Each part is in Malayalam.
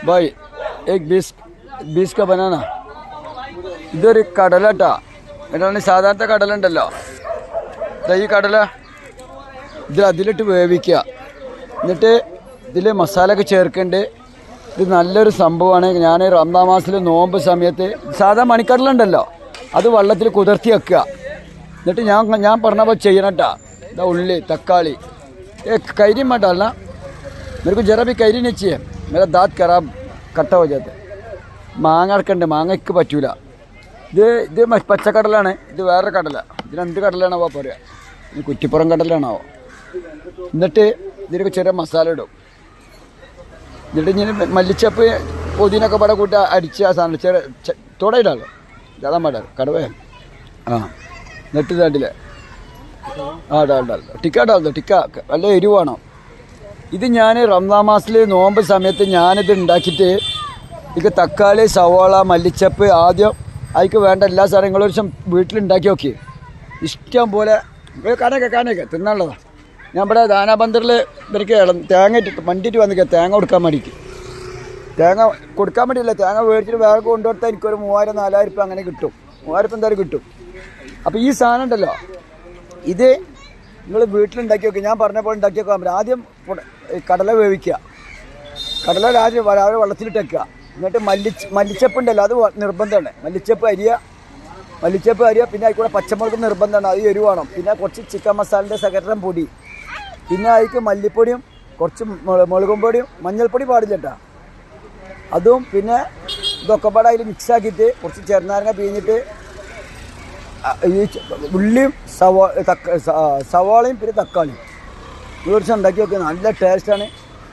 भाई एक 20 का बनाना ഇതൊരു കടലട്ടാ എന്നിട്ടാണ് സാധാരണ കടല ഉണ്ടല്ലോ ഈ കടല അതിലിട്ട് വേവിക്കുക എന്നിട്ട് ഇതിൽ മസാല ഒക്കെ ചേർക്കേണ്ട ഇത് നല്ലൊരു സംഭവമാണ് ഞാൻ റമദാൻ മാസത്തിൽ നോമ്പ് സമയത്ത് സാധാ മണിക്കടല ഉണ്ടല്ലോ അത് വെള്ളത്തിൽ കുതിർത്തി വെക്കുക എന്നിട്ട് ഞാൻ പറഞ്ഞപ്പോൾ ചെയ്യണട്ടാ ഇതാ ഉള്ളി തക്കാളി कैरी मत डालना मेरे को जरा भी कैरी नहीं चाहिए मेरा दांत खराब कट्टा हो जाता है മാങ്ങ അടക്കണ്ട് മാങ്ങയ്ക്ക് പറ്റൂല ഇത് പച്ചക്കടലാണ് ഇത് വേറെ കടല ഇതിനെന്ത് കടലാണാവോ പറയുക ഇത് കുറ്റിപ്പുറം കടലാണാവോ എന്നിട്ട് ഇതിലേക്ക് ചെറിയ മസാല ഇടും എന്നിട്ട് ഇങ്ങനെ മല്ലിച്ചപ്പ് പൊതിനൊക്കെ പട കൂട്ടി അടിച്ച് ആ സാധനം ചെറിയ തുടയിടാലോ ഇതാ പാടാറ് കടവേ ആ എന്നിട്ട് ഇതാണ്ടില്ലേ ടിക്ക ഡാൽ ടിക്ക നല്ല എരിവാണോ ഇത് ഞാൻ റംസാൻ മാസത്തിൽ നോമ്പ് സമയത്ത് ഞാനിത് ഉണ്ടാക്കിയിട്ട് ഇത് തക്കാളി സവാള മല്ലിച്ചപ്പ് ആദ്യം അതിക്ക് വേണ്ട എല്ലാ സാധനങ്ങളും ഒരു ദിവസം വീട്ടിലുണ്ടാക്കി നോക്കി ഇഷ്ടം പോലെ കാനൊക്കെ തിന്നാനുള്ളതാണ് ഞാൻ ഇവിടെ ദാനാബന്ധറിൽ ഇവർക്ക് തേങ്ങ ഇട്ടിട്ട് മണ്ടിയിട്ട് വന്നിക്കുക തേങ്ങ കൊടുക്കാൻ വേണ്ടിയിട്ട് തേങ്ങ കൊടുക്കാൻ വേണ്ടിയില്ല തേങ്ങ മേടിച്ചിട്ട് വേറെ കൊണ്ടുകൊടുത്താൽ എനിക്കൊരു 3000-4000 രൂപ അങ്ങനെ കിട്ടും 3000 എന്തായാലും കിട്ടും അപ്പോൾ ഈ സാധനം ഉണ്ടല്ലോ ഇത് നിങ്ങൾ വീട്ടിലുണ്ടാക്കി വെക്കുക ഞാൻ പറഞ്ഞ പോലെ ഉണ്ടാക്കി വെക്കാൻ പറ്റും ആദ്യം കടല വേവിക്കുക കടല രാവിലെ വെള്ളത്തിലിട്ട് വെക്കുക എന്നിട്ട് മല്ലിച്ചപ്പ് ഉണ്ടല്ലോ അത് നിർബന്ധമാണ് മല്ലിച്ചപ്പ് അരിയ പിന്നെ അതിൽക്കൂടെ പച്ചമുളക് നിർബന്ധമാണ് അത് എരിവാണം പിന്നെ കുറച്ച് ചിക്കൻ മസാലൻ്റെ സകരം പൊടി പിന്നെ അതിക്ക് മല്ലിപ്പൊടിയും കുറച്ച് മുളകും പൊടിയും മഞ്ഞൾപ്പൊടി പാടില്ല കേട്ടോ അതും പിന്നെ ഇതൊക്കെ പാടെ അതിൽ മിക്സാക്കിയിട്ട് കുറച്ച് ചെറുനാരങ്ങ പിഴിഞ്ഞിട്ട് ഈ ഉള്ളിയും സവാളയും പിന്നെ തക്കാളിയും കുറച്ച് ഉണ്ടാക്കി വെക്കുക നല്ല ടേസ്റ്റാണ്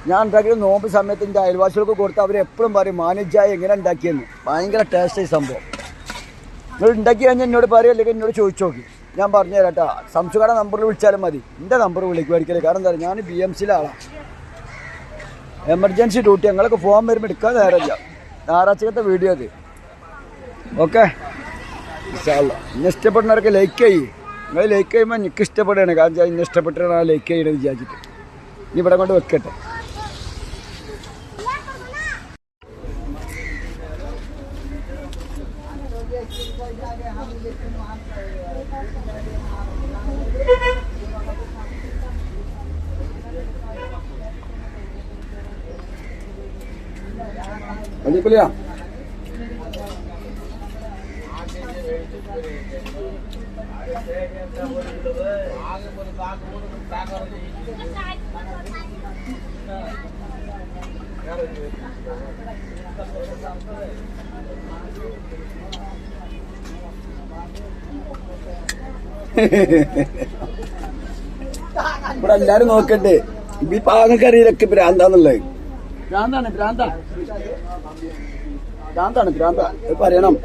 ഞാൻ ഉണ്ടാക്കിയത് നോമ്പ് സമയത്ത് എൻ്റെ അയൽവാസികൾക്ക് കൊടുത്ത് അവർ എപ്പോഴും പറയും മാനുജായ എങ്ങനെ ഉണ്ടാക്കിയെന്ന് ഭയങ്കര ടേസ്റ്റായി സംഭവം നിങ്ങൾ ഉണ്ടാക്കി കഴിഞ്ഞാൽ എന്നോട് പറയുക അല്ലെങ്കിൽ എന്നോട് ചോദിച്ചു നോക്കി ഞാൻ പറഞ്ഞു തരാം കേട്ടോ സംസുകയുടെ നമ്പറിൽ വിളിച്ചാലും മതി എൻ്റെ നമ്പർ വിളിക്കും ഒരിക്കലും കാരണം എന്താ പറയുക ഞാൻ BMC ആളാണ് എമർജൻസി ഡ്യൂട്ടി ഞങ്ങളൊക്കെ ഫോൺ വരുമ്പോൾ എടുക്കാൻ നേരമില്ല ഞായറാഴ്ചത്തെ വീഡിയോ അത് ഓക്കെ ഇന്നെ ഇഷ്ടപ്പെടുന്നവർക്ക് ലൈക്ക് ചെയ്യും നിങ്ങൾ ലൈക്ക് ചെയ്യുമ്പോൾ എനിക്ക് ഇഷ്ടപ്പെടുകയാണ് കാരണം ഇന്നെ ഇഷ്ടപ്പെട്ടാണ് ആ ലൈക്ക് ചെയ്യണമെന്ന് വിചാരിച്ചിട്ട് ഇനി ഇവിടെ കൊണ്ട് വെക്കട്ടെ അടിപൊളിയാ ഇവിടെ എല്ലാരും നോക്കട്ടെ ഈ പാകക്കറിയിലൊക്കെ ഭ്രാന്താന്നുള്ളത് ഭ്രാന്താണ് പറയണം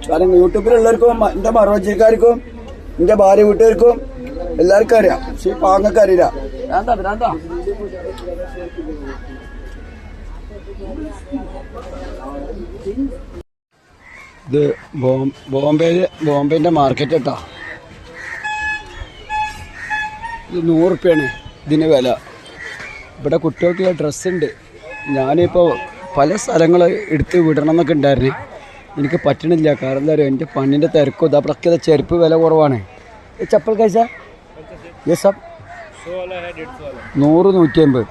കാരണം യൂട്യൂബിലുള്ളവർക്കും എൻ്റെ മറോജിക്കാർക്കും എൻ്റെ ഭാര്യ വീട്ടുകാർക്കും എല്ലാവർക്കും അറിയാം പക്ഷെ ഈ പാങ്ങൊക്കെ അറിയില്ല ഭ്രാന്താ ഇത് ബോംബെൻ്റെ മാർക്കറ്റ് കേട്ടോ ഇത് 100 രൂപയാണ് ഇതിന് വില ഇവിടെ കുട്ടികൾക്ക് ഡ്രസ്സുണ്ട് ഞാനിപ്പോൾ പല സ്ഥലങ്ങൾ എടുത്ത് വിടണം എന്നൊക്കെ ഉണ്ടായിരുന്നു എനിക്ക് പറ്റണില്ല കാരണം എന്താ പറയുക എൻ്റെ പണിൻ്റെ തിരക്കും ഇതാ ചെരുപ്പ് വില കുറവാണ് ചപ്പൽ കഴിച്ച യെസ് അപ്പ് 100-150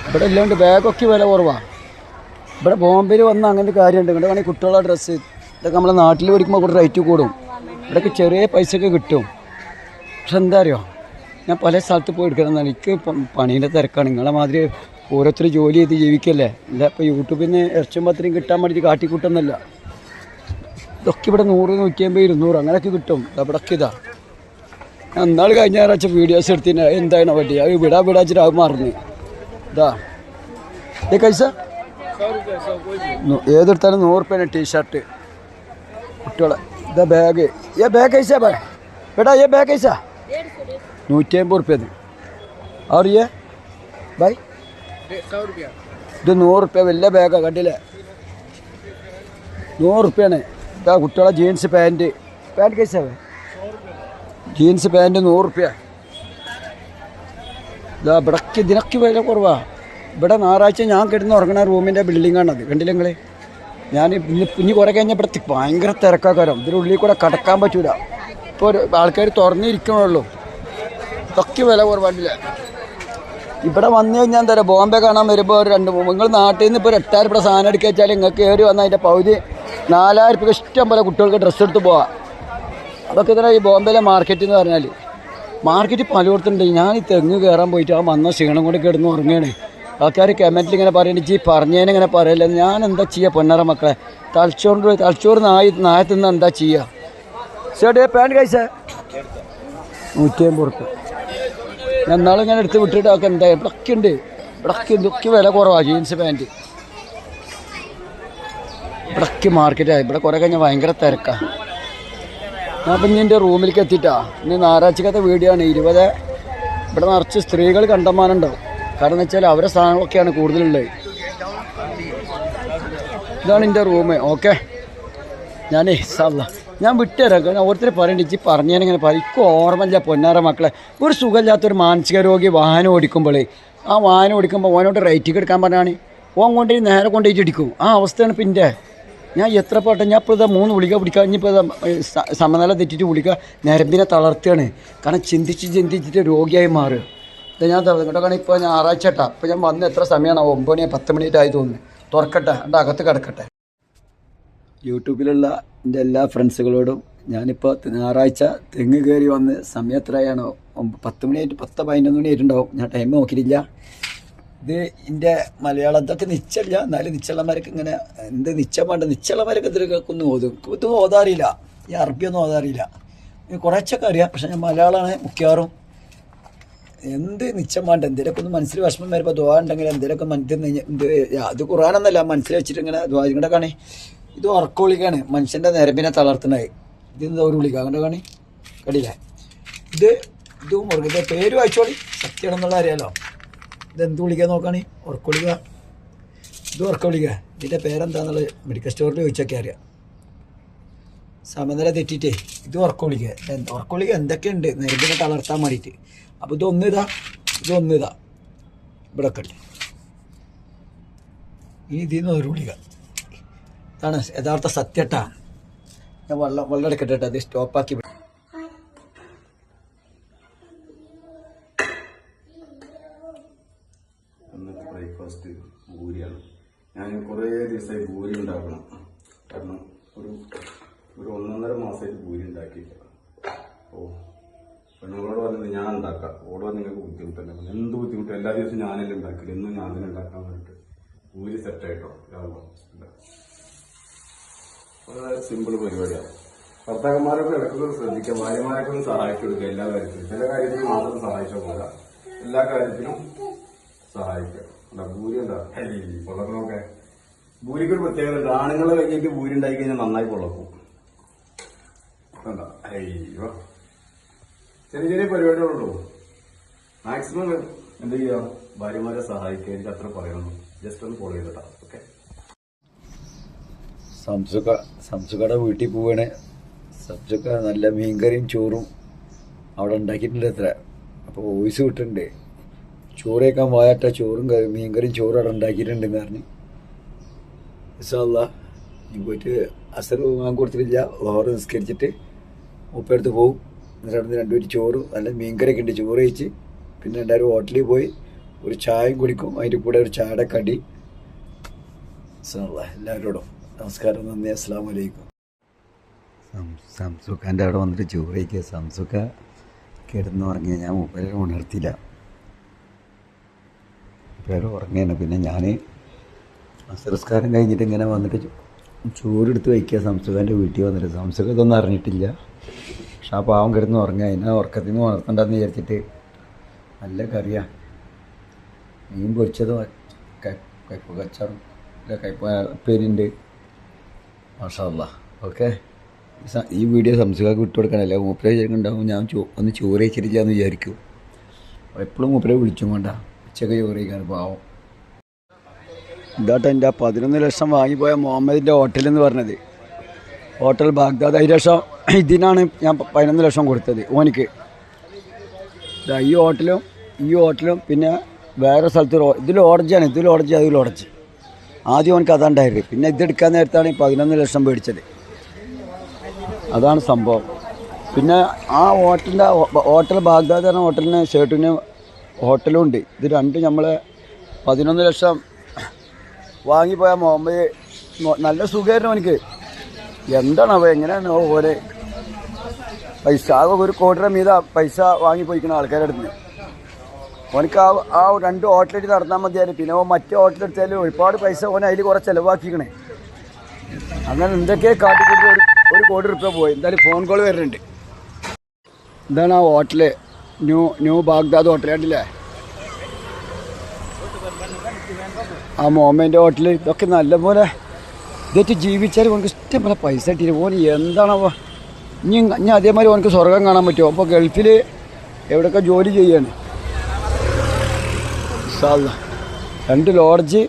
ഇവിടെ ഇല്ലാണ്ട് ബാഗൊക്കെ വില കുറവാണ് ഇവിടെ ബോംബെയിൽ വന്ന അങ്ങനെ കാര്യമുണ്ട് ഇവിടെ വേണമെങ്കിൽ കുട്ടികളുടെ ഡ്രസ്സ് ഇതൊക്കെ നമ്മളെ നാട്ടിൽ മേടിക്കുമ്പോൾ കൂടെ റേറ്റ് കൂടും ഇവിടെയൊക്കെ ചെറിയ പൈസയൊക്കെ കിട്ടും പക്ഷെ എന്താ അറിയോ ഞാൻ പല സ്ഥലത്ത് പോയി എടുക്കണമെന്നാണ് എനിക്ക് പണീൻ്റെ തിരക്കാണ് നിങ്ങളെ മാതിരി ഓരോരുത്തർ ജോലി ചെയ്ത് ജീവിക്കല്ലേ ഇല്ല ഇപ്പോൾ യൂട്യൂബിൽ നിന്ന് ഇറച്ചും പത്രയും കിട്ടാൻ വേണ്ടിയിട്ട് കാട്ടിക്കൂട്ടുന്നല്ല ഇതൊക്കെ ഇവിടെ 100-150-200 അങ്ങനെയൊക്കെ കിട്ടും ഇവിടൊക്കെ ഇതാ ഞാൻ എന്നാൾ കഴിഞ്ഞ ഞായറാഴ്ച വീഡിയോസ് എടുത്തിന് എന്താണ് പറ്റി അത് വിടാച്ചിട്ട് അത് മറന്ന് ഇതാ ഏ കൈസ ഏതെടുത്താലും 100 രൂപയാണ് ടീഷർട്ട് കുട്ടികളെ ഇതാ ബാഗ് ബാഗ് കൈസ ബേട്ടാ ബാഗ് കൈസ 150 रुपये दी और ये भाई 100 रुपया ഇത് 100 രൂപ വലിയ ബാഗാണ് കണ്ടില്ലേ 100 രൂപയാണ് ഇതാ കുട്ടികളെ ജീൻസ് പാൻറ്റ് കൈസാ ജീൻസ് പാൻറ്റ് 100 രൂപ ഇതാ ഇവിടക്ക് ഇതിനൊക്കെ വില കുറവാണ് ഇവിടെ ഞായറാഴ്ച ഞാൻ കിടന്ന് ഉറങ്ങുന്ന റൂമിൻ്റെ ബിൽഡിങ്ങാണത്, കണ്ടില്ല നിങ്ങൾ? ഞാൻ ഇനി കുറേ കഴിഞ്ഞപ്പോൾ ഭയങ്കര തിരക്കാക്കാരം, ഇതിനുള്ളിൽ കൂടെ കടക്കാൻ പറ്റൂല. ഇപ്പോൾ ആൾക്കാർ തുറന്നിരിക്കണുള്ളൂ, ഇതൊക്കെ വില കുറവാണ്ടില്ല. ഇവിടെ വന്നു കഴിഞ്ഞാൽ എന്താ പറയുക, ബോംബെ കാണാൻ വരുമ്പോൾ ഒരു നിങ്ങൾ നാട്ടിൽ നിന്ന് ഇപ്പോൾ ഒരു 8000 രൂപ സാധനം എടുക്കുക വെച്ചാൽ നിങ്ങൾക്ക് കയറി വന്നാൽ അതിൻ്റെ പകുതി 4000 രൂപ ഇഷ്ടം പോലെ കുട്ടികൾക്ക് ഡ്രസ്സ് എടുത്ത് പോവാം. അതൊക്കെ ഇത്ര ഈ ബോംബെയിലെ മാർക്കറ്റ് എന്ന് പറഞ്ഞാൽ മാർക്കറ്റ് പലയിടത്തുണ്ട്. ഞാൻ ഈ തെങ്ങ് കയറാൻ പോയിട്ട് ആ വന്ന ക്ഷീണം കൊണ്ട് കിടന്ന് ഉറങ്ങുകയാണ്. ആൾക്കാർ കമൻറ്റിൽ ഇങ്ങനെ പറയുന്നുണ്ട്, ഈ പറഞ്ഞതിനെ ഇങ്ങനെ പറയല്ല. ഞാൻ എന്താ ചെയ്യുക പൊന്നറ മക്കളെ, തലച്ചോറ് നായ തിന്ന് എന്താ ചെയ്യുക? ചേട്ടേ പാൻറ് കഴിച്ച 150 റുപ്യ. ഞാൻ നാളെ ഇങ്ങനെ എടുത്ത് വിട്ടിട്ട് ഒക്കെ എന്താ ഇവിടൊക്കെ ഉണ്ട്, ഇതൊക്കെ വില കുറവാണ് ജീൻസ് പാൻറ്റ്. ഇവിടൊക്കെ മാർക്കറ്റായി. ഇവിടെ കുറേ കഴിഞ്ഞാൽ ഭയങ്കര തിരക്കാണ്. ഞാൻ അപ്പം ഇനി എൻ്റെ റൂമിലേക്ക് എത്തിയിട്ടാ. ഇനി ഞായറാഴ്ചക്കത്തെ വീഡിയോ ആണ്. 20 ഇവിടെ നിറച്ച് സ്ത്രീകൾ കണ്ടമാനുണ്ടാവും. കാരണം എന്ന് വെച്ചാൽ അവരുടെ സാധനങ്ങളൊക്കെയാണ് കൂടുതലുള്ളത്. ഇതാണ് എൻ്റെ റൂം. ഓക്കെ, ഞാനേ ഞാൻ വിട്ടുതരാം. കാരണം ഓരോരുത്തർ പറയണ്ട ഇച്ചി പറഞ്ഞതിനിങ്ങനെ പറയും. എനിക്ക് ഓർമ്മയില്ല പൊന്നാറ മക്കളെ, ഒരു സുഖമില്ലാത്തൊരു മാനസിക രോഗി വാഹനം ഓടിക്കുമ്പോഴേ ആ വാഹനം ഓടിക്കുമ്പോൾ ഓനോട്ട് റൈറ്റിക്ക് എടുക്കാൻ പറഞ്ഞാണ് ഓൻ കൊണ്ടുപോയി നേരെ കൊണ്ടുപോയിട്ട് ഇടിക്കും. ആ അവസ്ഥയാണ് പിന്നെ. ഞാൻ എത്ര പോട്ടെ, ഞാൻ ഇപ്പോൾ ഇതാ 3 ഗുളിക പിടിക്കുക. ഇനിയിപ്പോൾ സമനില തെറ്റിയിട്ട് ഗുളിക ഞരമ്പിനെ തളർത്തുകയാണ്. കാരണം ചിന്തിച്ചിട്ട് രോഗിയായി മാറുക. ഇത് ഞാൻ കേട്ടോ. കാരണം ഇപ്പോൾ ഞായറാഴ്ച കേട്ടാ. ഇപ്പോൾ ഞാൻ വന്ന് എത്ര സമയമാണ്? 9 മണി 10 മണിയായി തോന്നുന്നു. തുറക്കട്ടെ, എൻ്റെ അകത്ത് കിടക്കട്ടെ. യൂട്യൂബിലുള്ള എൻ്റെ എല്ലാ ഫ്രണ്ട്സുകളോടും ഞാനിപ്പോൾ ഞായറാഴ്ച തെങ്ങ് കയറി വന്ന് സമയം എത്രയാണോ 10 മണിയായിട്ട് 10-11 മണി ആയിട്ടുണ്ടാവും. ഞാൻ ടൈം നോക്കിയിട്ടില്ല. ഇത് എൻ്റെ മലയാളം ഇതൊക്കെ നിശ്ചയില്ല. എന്നാലും നിശ്ചലന്മാർക്ക് ഇങ്ങനെ എന്ത് നിശ്ചയം വേണ്ട, നിശ്ചലന്മാരൊക്കെ ഇതിലൊക്കെ ഒന്ന് ഓതും. ഇതൊന്നും ഓതാറിയില്ല, ഈ അറബിയൊന്നും ഓതാറിയില്ല. കുറച്ചൊക്കെ അറിയാം, പക്ഷേ ഞാൻ മലയാളമാണ് മിക്കവാറും. എന്ത് നിശ്ചയം വേണ്ട, എന്തെങ്കിലുമൊക്കെ ഒന്ന് മനസ്സിൽ വിഷമം വരുമ്പോൾ ദ്വാ ഉണ്ടെങ്കിൽ എന്തെങ്കിലുമൊക്കെ ഇത് ഖുർആനൊന്നല്ല മനസ്സിൽ വെച്ചിട്ട് ഇങ്ങനെ ദ്വാ ഇങ്ങോട്ട് കാണി. ഇത് ഉറക്കഗുളികയാണ്, മനുഷ്യൻ്റെ നരമ്പിനെ തളർത്തുന്നത്. ഇതിന്ന് ഒരു ഗുളിക അങ്ങോട്ട് കാണി, കടിയില്ലേ? ഇതും മുറുകെ പേര് വായിച്ചോളി, സത്യമാണെന്നുള്ള അറിയാലോ. ഇതെന്ത് ഗുളിക നോക്കാണി? ഉറക്കഗുളിക. ഇത് ഉറക്കഗുളിക. ഇതിൻ്റെ പേരെന്താണെന്നുള്ളത് മെഡിക്കൽ സ്റ്റോറിൽ ചോദിച്ചൊക്കെ അറിയാം. സമനില തെറ്റിയിട്ടേ ഇത് ഉറക്കഗുളിക. ഉറക്കഗുളിക എന്തൊക്കെയുണ്ട് നരമ്പിനെ തളർത്താൻ വേണ്ടിയിട്ട്. അപ്പോൾ ഇതൊന്നിതാ ഇവിടെ ഒക്കെ ഉണ്ട്. ഇനി ഇതിന്ന് ഒരു ഗുളിക. ഇതാണ് യഥാർത്ഥ സത്യട്ടാ. ഞാൻ വെള്ളം എടുക്കട്ടെ, അത് സ്റ്റോപ്പാക്കി. ഇന്നത്തെ ബ്രേക്ക്ഫാസ്റ്റ് പൂരിയാണ്. ഞാൻ കുറേ ദിവസമായി പൂരി ഉണ്ടാക്കണം. കാരണം ഒരു 1.5 മാസമായിട്ട് പൂരി ഉണ്ടാക്കിയില്ല. പെണ്ണുങ്ങളോട് പറഞ്ഞത് ഞാൻ ഉണ്ടാക്കാം. ഓട് നിങ്ങൾക്ക് ബുദ്ധിമുട്ടല്ല. എന്ത് ബുദ്ധിമുട്ടും എല്ലാ ദിവസവും ഞാനല്ലേ ഉണ്ടാക്കില്ല. എന്നും ഞാൻ തന്നെ ഉണ്ടാക്കാൻ വേണ്ടിയിട്ട് പൂരി സെറ്റായിട്ടോ. വളരെ സിമ്പിൾ പരിപാടിയാണ്. ഭർത്താക്കന്മാരൊക്കെ ഇടയ്ക്കൊക്കെ ശ്രദ്ധിക്കുക, ഭാര്യമാരൊക്കെ ഒന്ന് സഹായിച്ചു കൊടുക്കുക. എല്ലാ കാര്യത്തിലും, ചില കാര്യത്തിലും മാത്രം സഹായിച്ചാൽ പോരാ, എല്ലാ കാര്യത്തിലും സഹായിക്കുക. ഭൂരി എന്താ പൊള്ളക്കണമൊക്കെ. ഭൂരിക്ക് ഒരു പ്രത്യേകത ഉണ്ട്. ആണുങ്ങളെ കഴിഞ്ഞിട്ട് ഭൂരി ഉണ്ടാക്കി കഴിഞ്ഞാൽ നന്നായി പൊള്ളക്കും. എന്താ അയ്യോ, ചെറിയ പരിപാടികളുള്ളൂ. മാക്സിമം എന്ത് ചെയ്യാം, ഭാര്യമാരെ സഹായിക്കുക. എനിക്ക് അത്ര പറയണം. ജസ്റ്റ് ഒന്ന് ഫോളോ ചെയ്തിട്ടാ. ഓക്കെ. സംസുകയുടെ വീട്ടിൽ പോവാണ്. സംസുക നല്ല മീൻകറിയും ചോറും അവിടെ ഉണ്ടാക്കിയിട്ടുണ്ട് അത്ര. അപ്പോൾ വോയിസ് വിട്ടിട്ടുണ്ട്. ചോറ് കഴിക്കാൻ പോയാട്ട ചോറും മീൻകറിയും ചോറും അവിടെ ഉണ്ടാക്കിയിട്ടുണ്ടെന്ന് പറഞ്ഞ്. ഇൻഷാല്ലാ ഇനി പോയിട്ട് അസർ വാങ്ങാൻ കൊടുത്തിട്ടില്ല. ലോഹർ നിസ്കരിച്ചിട്ട് മൂപ്പടുത്ത് പോവും. എന്നിട്ട് അവിടെ നിന്ന് 2 പേര് ചോറും നല്ല മീൻകറിയൊക്കെ ഉണ്ട്. ചോറ് കഴിച്ച് പിന്നെ എല്ലാവരും ഹോട്ടലിൽ പോയി ഒരു ചായയും കുടിക്കും. അതിൻ്റെ കൂടെ ഒരു ചായയുടെ കടി. ഇൻഷാല്ലാ എല്ലാവരോടും നമസ്കാരം, നന്ദി, അസ്സലാമു അലൈക്കും. സംസുഖാൻ്റെ അവിടെ വന്നിട്ട് ചോറ് കഴിക്കുക. സംസുഖ കിടന്നുറങ്ങിയ ഞാൻ മൂപ്പരെ ഉണർത്തില്ല. മൂപ്പരെ ഉറങ്ങിയാണ്. പിന്നെ ഞാൻ അസറസ്കാരം കഴിഞ്ഞിട്ട് ഇങ്ങനെ വന്നിട്ട് ചോറെടുത്ത് വയ്ക്കുക. സംസുഖാൻ്റെ വീട്ടിൽ വന്നിട്ട് സംസുഖ ഇതൊന്നും അറിഞ്ഞിട്ടില്ല. പക്ഷെ ആ പാവം കിടന്ന് ഉറങ്ങുക. അതിനെ ഉറക്കത്തിൽ നിന്ന് ഉണർത്തണ്ടെന്ന് വിചാരിച്ചിട്ട് നല്ല കറിയാണ്. മീൻ പൊരിച്ചതും കയ്പ കച്ചാറും കയ്പ ഉപ്പേരിയുണ്ട്. മാഷാ അല്ലാ. ഓക്കെ. ഈ വീഡിയോ സംസുഖക്ക് വിട്ടു കൊടുക്കാനല്ല. മൂപ്പരെ ഉണ്ടാവും ഞാൻ ഒന്ന് ചോറ് കഴിച്ചിട്ടില്ല എന്ന് വിചാരിക്കും. എപ്പോഴും മൂപ്പരെ വിളിച്ചും വേണ്ട. ഉച്ചക്ക് ചോറ് കഴിക്കാൻ പാവം. ഇതാട്ടോ എൻ്റെ 11 ലക്ഷം വാങ്ങിപ്പോയ മുഹമ്മദിൻ്റെ ഹോട്ടലെന്ന് പറഞ്ഞത്. Hotel Baghdad. 5 ലക്ഷം ഇതിനാണ് ഞാൻ 11 ലക്ഷം കൊടുത്തത് ഓനിക്ക്. ഈ ഹോട്ടലും പിന്നെ വേറെ സ്ഥലത്ത് ഇതിൽ ഓറഞ്ചാണ്, ഇതിൽ ഓറഞ്ച്, അതിൽ ഓറഞ്ച്. ആദ്യം അവനക്ക് അതാണ്ടായിരുന്നു. പിന്നെ ഇതെടുക്കാൻ നേരത്താണ് 11 ലക്ഷം മേടിച്ചത്. അതാണ് സംഭവം. പിന്നെ ആ ഹോട്ടൽ ബാഗ്ദാദ് എന്ന ഹോട്ടലിന് ഷേർട്ടിന് ഹോട്ടലും ഉണ്ട്. ഇത് രണ്ടും നമ്മൾ 11 ലക്ഷം വാങ്ങിപ്പോയ മുഹമ്മദ് നല്ല സുഖമായിരുന്നു അവനക്ക്. എന്താണ് എങ്ങനെയാണ് ഓരോ പൈസ ആകെ 1 കോടിയുടെ മീത പൈസ വാങ്ങിപ്പോയിക്കുന്ന ആൾക്കാരുടെ അടുത്ത്. ഓനക്ക് ആ 2 ഹോട്ടലിൽ നടന്നാൽ മതിയായിരുന്നു. പിന്നെ മറ്റേ ഹോട്ടലെടുത്താൽ ഒരുപാട് പൈസ ഓൻ അതിൽ കുറേ ചിലവാക്കിക്കണേ. അങ്ങനെ എന്തൊക്കെ കാട്ടിക്കൂട്ടി 1 കോടി റുപ്യ പോയി. എന്തായാലും ഫോൺ കോൾ വരുന്നുണ്ട്. ഇതാണ് ആ ഹോട്ടല്, ന്യൂ ബാഗ്ദാദ് ഹോട്ടൽ. കണ്ടില്ലേ ആ മോമേൻ്റെ ഹോട്ടൽ. ഇതൊക്കെ നല്ലപോലെ ഇതൊക്കെ ജീവിച്ചാൽ ഓനക്ക് ഇഷ്ടംപോലെ പൈസ കിട്ടിയിട്ട് ഓന് എന്താണോ ഇനി അതേമാതിരി ഓനക്ക് സ്വർഗം കാണാൻ പറ്റുമോ? അപ്പോൾ ഗൾഫിൽ എവിടെയൊക്കെ ജോലി ചെയ്യാണ്. 2 ലോഡ്ജ്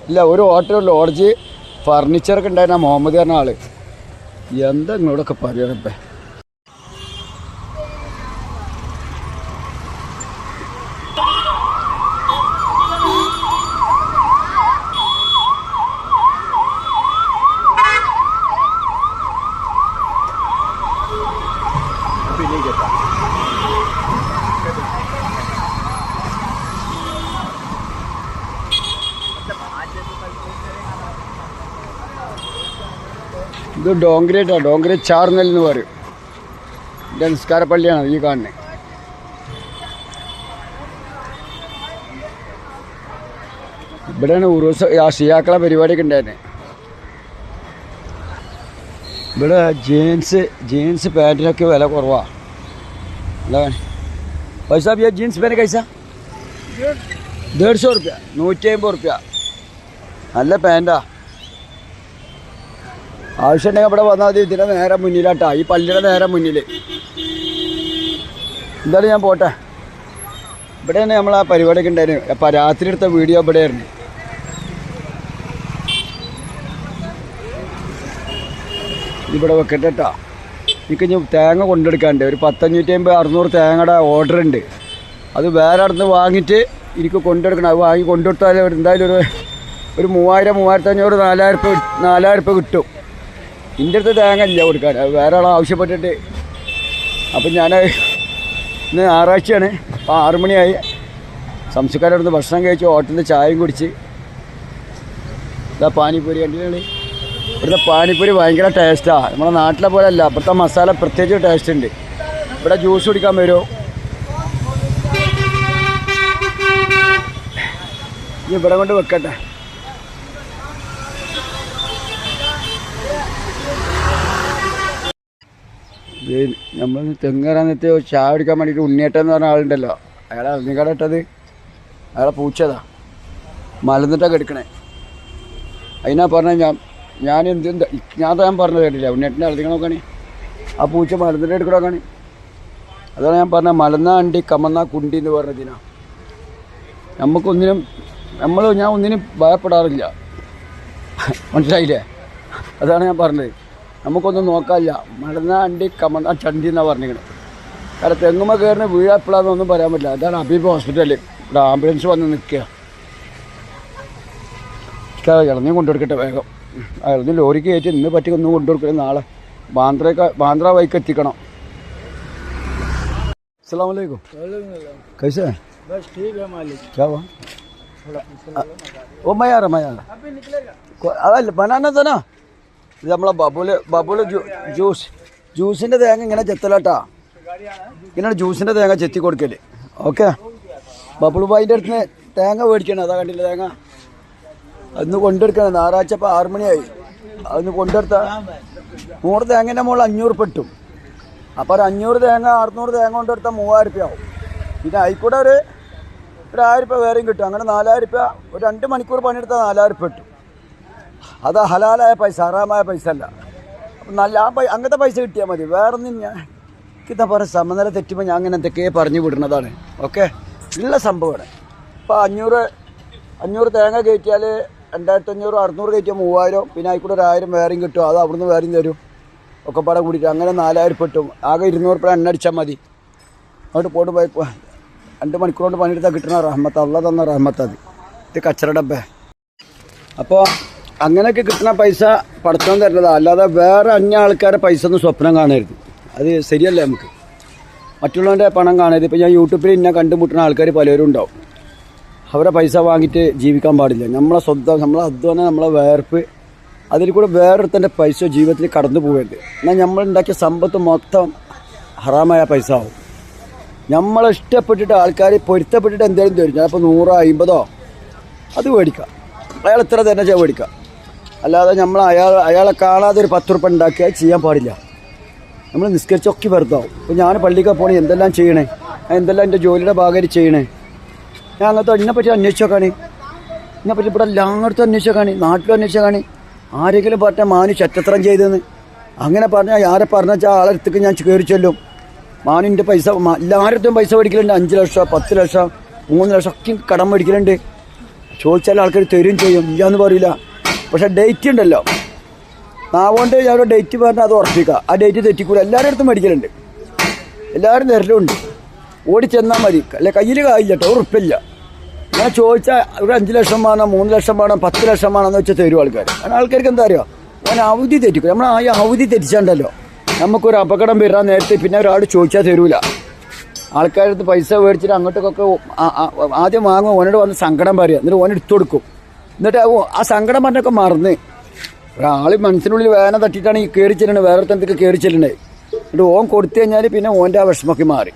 ഇല്ല, 1 ഹോട്ടൽ, ലോഡ്ജ്, ഫർണിച്ചറൊക്കെ ഉണ്ടായിരുന്ന മുഹമ്മദ് പറഞ്ഞ ആൾ. എന്താ നിങ്ങളോടൊക്കെ പറയണപ്പേ. ഇത് ഡോങ്ക്രേറ്റാണ്, ഡോങ്ക്രേറ്റ് ചാർന്നൽ എന്ന് പറയും. ഇത് നിസ്കാര പള്ളിയാണ് ഈ കാണുന്നത്. ഇവിടെയാണ് ഉറൂസ് ആ ഷിയാക്കളെ പരിപാടിയൊക്കെ ഉണ്ടായിരുന്നത്. ഇവിടെ ജീൻസ് പാൻറ്റിനൊക്കെ വില കുറവാണ്. അല്ല പൈസ ജീൻസ് പാൻറ്റ് കൈസ 150 റുപ്യ, 150 റുപ്യ. നല്ല പാൻറ്റാ. ആവശ്യമുണ്ടെങ്കിൽ ഇവിടെ വന്നാൽ മതി. ഇതിൻ്റെ നേരെ മുന്നിലാട്ടാ, ഈ പള്ളിയുടെ നേരെ മുന്നിൽ. എന്തായാലും ഞാൻ പോട്ടെ. ഇവിടെയാണ് നമ്മൾ ആ പരിപാടിയൊക്കെ ഉണ്ടായിരുന്നു. അപ്പം രാത്രി എടുത്ത വീഡിയോ ഇവിടെയായിരുന്നു. ഇവിടെ വെക്കട്ടെ കേട്ടോ. എനിക്ക് ഇനി തേങ്ങ കൊണ്ടെടുക്കാണ്ട് ഒരു 550-600 തേങ്ങയുടെ ഓർഡർ ഉണ്ട്. അത് വേറെ അടുത്ത് വാങ്ങിയിട്ട് എനിക്ക് കൊണ്ടെടുക്കണം. അത് വാങ്ങി കൊണ്ടുകൊടുത്താൽ എന്തായാലും ഒരു 3000-3500 4000 റുപ്യ കിട്ടും. എൻ്റെ അടുത്ത് തേങ്ങ ഇല്ല കൊടുക്കാൻ, അത് വേറെ ആൾ ആവശ്യപ്പെട്ടിട്ട്. അപ്പം ഞാൻ ഇന്ന് ഞായറാഴ്ചയാണ്. അപ്പോൾ 6 മണിയായി. സംസ്കാരം അടുത്ത് ഭക്ഷണം കഴിച്ച് ഹോട്ടലിൽ ചായയും കുടിച്ച്. ഇതാ പാനിപ്പൂരി കണ്ടില്ലേ. ഇവിടുത്തെ പാനിപ്പൂരി ഭയങ്കര ടേസ്റ്റാണ്. നമ്മുടെ നാട്ടിലെ പോലെ അല്ല, ഇവിടുത്തെ മസാല പ്രത്യേകിച്ച് ടേസ്റ്റ് ഉണ്ട്. ഇവിടെ ജ്യൂസ് കുടിക്കാൻ വരുമോ? ഇനി ഇവിടെ കൊണ്ട് വെക്കട്ടെ. നമ്മൾ തെങ്ങറാന്നത്തെ ചായ കുടിക്കാൻ വേണ്ടിയിട്ട് ഉണ്ണിയേട്ടൻ എന്ന് പറഞ്ഞ ആളുണ്ടല്ലോ, അയാളെ അഗ്നിക്കട ഇട്ടത്, അയാളെ പൂച്ചതാ മലന്നിട്ടൊക്കെ എടുക്കണേ. അതിനാ പറഞ്ഞ ഞാൻ പറഞ്ഞത് കേട്ടില്ല. ഉണ്ണിയേട്ടൻ്റെ അളത്തിക്കണ നോക്കാണ്, ആ പൂച്ച മലന്നിട്ട് എടുക്കണോക്കാണ്. അതാണ് ഞാൻ പറഞ്ഞ മലന്ന അണ്ടി കമന്ന കുണ്ടി എന്ന് പറഞ്ഞതിനാ. ഞാൻ ഒന്നിനും ഭയപ്പെടാറില്ല, മനസ്സിലായില്ലേ? അതാണ് ഞാൻ പറഞ്ഞത്. നമുക്കൊന്നും നോക്കാനില്ല. മലന്ന അണ്ടി കമന്ന ചണ്ടി എന്നാണ് പറഞ്ഞിരിക്കുന്നത്. കാരണം തെങ്ങുമ്മ കയറുന്ന വീഴപ്പോഴാന്നൊന്നും പറയാൻ പറ്റില്ല. അതാണ് അബീബ് ഹോസ്പിറ്റലിൽ. ഇവിടെ ആംബുലൻസ് വന്ന് നിൽക്കുക. ഇളനീ കൊണ്ടുകൊടുക്കട്ടെ വേഗം. ഇളനീ ലോറിക്ക് കയറ്റി ഇന്ന് പറ്റി ഒന്നും കൊണ്ടുകൊടുക്കണേ. നാളെ ബാന്ദ്ര വൈക്ക് എത്തിക്കണം. अस्सलाम वालेकुम। कैसे हैं? बस ठीक है मालिक। क्या हुआ? वो मैं आ रहा अभी निकलेगा। अरे बनाना था ना. ഇത് നമ്മളെ ബബുല് ജ്യൂസിൻ്റെ തേങ്ങ ഇങ്ങനെ ചെത്തലാട്ടാ. ഇങ്ങനെയാണ് ജ്യൂസിൻ്റെ തേങ്ങ ചെത്തി കൊടുക്കല്. ഓക്കെ, ബബുൾ ബായിൻ്റെ അടുത്ത് നിന്ന് തേങ്ങ മേടിക്കണം. അതാ കണ്ടില്ല തേങ്ങ. അന്ന് കൊണ്ടെടുക്കണം. ഞായറാഴ്ച ഇപ്പോൾ 6 മണിയായി. അതൊന്ന് കൊണ്ടെടുത്താൽ 100 തേങ്ങേൻ്റെ മുകളിൽ 500 പെട്ടും. അപ്പോൾ 500 തേങ്ങ 600 തേങ്ങ കൊണ്ടെടുത്താൽ 3000 റുപ്യ ആവും. പിന്നെ അതിൽക്കൂടെ ഒരു 1000 റുപ്യ വേറെയും കിട്ടും. അങ്ങനെ 4000 റുപ്യ. ഒരു 2 മണിക്കൂർ പണിയെടുത്താൽ 4000 റുപ്യ കിട്ടും. അത് ഹലാലായ പൈസ, ഹറാമായ പൈസ അല്ല. അപ്പം നല്ല അങ്ങനത്തെ പൈസ കിട്ടിയാൽ മതി. വേറൊന്നും എനിക്കിതാ പറഞ്ഞ സമനില തെറ്റുമ്പോൾ ഞാൻ അങ്ങനെ എന്തൊക്കെയോ പറഞ്ഞു വിടുന്നതാണ്. ഓക്കെ, ഉള്ള സംഭവമാണ്. ഇപ്പോൾ 500 തേങ്ങ കയറ്റിയാൽ 2500, 600 കയറ്റിയാൽ 3000. പിന്നെ അതിൽക്കൂടെ ഒരു 1000 വേറെയും കിട്ടും. അത് അവിടുന്ന് വേറെയും തരും. ഒക്കെ പാടെ കൂടിയിട്ട് അങ്ങനെ 4000 പെട്ടും. ആകെ 200 റുപ്യ എണ്ണ അടിച്ചാൽ മതി. അങ്ങോട്ട് പോയിട്ട് 2 മണിക്കൂർ കൊണ്ട് പണിയെടുത്താൽ കിട്ടുന്ന റഹ്മത്ത്, അള്ള തന്ന റഹ്മത്ത് അത്. ഇത് കച്ചറ ഡബ്ബേ. അപ്പോൾ അങ്ങനെയൊക്കെ കിട്ടുന്ന പൈസ പടച്ചോൻ തരുന്നതാണ്, അല്ലാതെ വേറെ അന്യ ആൾക്കാരെ പൈസ ഒന്നും സ്വപ്നം കാണരുത്. അത് ശരിയല്ല. നമുക്ക് മറ്റുള്ളവൻ്റെ പണം കാണരുത്. ഇപ്പോൾ ഞാൻ യൂട്യൂബിൽ ഇന്നെ കണ്ടുമുട്ടുന്ന ആൾക്കാർ പലരും ഉണ്ടാവും. അവരെ പൈസ വാങ്ങിയിട്ട് ജീവിക്കാൻ പാടില്ല. നമ്മളെ സ്വന്തം, നമ്മളെ അധ്വാനം, നമ്മളെ വേർപ്പ്, അതിൽ കൂടെ വേറൊരുത്തൻ്റെ പൈസ ജീവിതത്തിൽ കടന്നു പോകരുത്. എന്നാൽ നമ്മളുണ്ടാക്കിയ സമ്പത്ത് മൊത്തം ഹറാമായ പൈസ ആവും. നമ്മളെ ഇഷ്ടപ്പെട്ടിട്ട് ആൾക്കാർ പൊരുത്തപ്പെട്ടിട്ട് എന്തെങ്കിലും തരും, ചിലപ്പോൾ 100 50 അത് മേടിക്കാം. അയാൾ ഇത്ര തന്നെ മേടിക്കാം. അല്ലാതെ നമ്മൾ അയാളെ കാണാതെ ഒരു 10 ഉറുപ്പിക ഉണ്ടാക്കിയാൽ ചെയ്യാൻ പാടില്ല. നമ്മൾ നിസ്കരിച്ചൊക്കെ വെറുതാവും. ഇപ്പോൾ ഞാൻ പള്ളിക്ക് പോകണേ, എന്തെല്ലാം ചെയ്യണേ, എന്തെല്ലാം എൻ്റെ ജോലിയുടെ ഭാഗമായിട്ട് ചെയ്യണേ. ഞാൻ അങ്ങനത്തെ ഇതിനെപ്പറ്റി അന്വേഷിച്ച് നോക്കാണ്, ഇതിനെപ്പറ്റി ഇവിടെ എല്ലായിടത്തും അന്വേഷിച്ച് നോക്കാണ്, നാട്ടിലും അന്വേഷിച്ച് നോക്കാണ്. ആരെങ്കിലും പറഞ്ഞാൽ മാനു ചറ്റത്രം ചെയ്തെന്ന് അങ്ങനെ പറഞ്ഞാൽ ആരെ പറഞ്ഞാൽ ആളെടുത്തേക്ക് ഞാൻ കയറി ചെല്ലും. മാനിൻ്റെ പൈസ എല്ലായിടത്തും പൈസ മേടിക്കലുണ്ട്. 5 ലക്ഷം 10 ലക്ഷം 3 ലക്ഷം ഒക്കെ കടം മേടിക്കലുണ്ട്. ചോദിച്ചാൽ ആൾക്കാർ തരും ചെയ്യും, ഇല്ലാന്ന് പറയില്ല. പക്ഷെ ഡേറ്റ് ഉണ്ടല്ലോ, നാവുകൊണ്ട് ഞാൻ ഡേറ്റ് പറഞ്ഞാൽ അത് ഉറപ്പിക്കുക. ആ ഡേറ്റ് തെറ്റിക്കൂടെ. എല്ലാവരുടെ അടുത്തും മേടിക്കലുണ്ട്, എല്ലാവരും തരലുണ്ട്. ഓടി ചെന്നാൽ മതി. അല്ലെ കയ്യിൽ കായില്ല കേട്ടോ, ഉറപ്പില്ല. ഞാൻ ചോദിച്ചാൽ ഒരു 5 ലക്ഷം വേണം, 3 ലക്ഷം വേണം, 10 ലക്ഷം വേണമെന്ന് വെച്ചാൽ തരും ആൾക്കാർ. കാരണം ആൾക്കാർക്ക് എന്താ അറിയുക, ഓൻ അവധി തെറ്റിക്കും. നമ്മൾ ആ അവധി തെറ്റിച്ചാണ്ടല്ലോ നമുക്കൊരു അപകടം വരാൻ നേരത്തെ പിന്നെ ഒരാൾ ചോദിച്ചാൽ തരൂല. ആൾക്കാരടുത്ത് പൈസ മേടിച്ചിട്ട് അങ്ങോട്ടൊക്കെ ആദ്യം വാങ്ങും, ഓനോട് വന്ന് സങ്കടം പറയുക, എന്നിട്ട് ഓൻ എടുത്തു കൊടുക്കും. എന്നിട്ട് ആ സങ്കടം പറഞ്ഞൊക്കെ മറന്ന് ഒരാൾ മനസ്സിനുള്ളിൽ വേദന തട്ടിയിട്ടാണ് ഈ കയറി ചെല്ലണത്, വേറെ എന്തൊക്കെ കയറി ചെല്ലണേ. എന്നിട്ട് ഓൻ കൊടുത്തു കഴിഞ്ഞാൽ പിന്നെ ഓൻ്റെ ആ വിഷമൊക്കെ മാറി.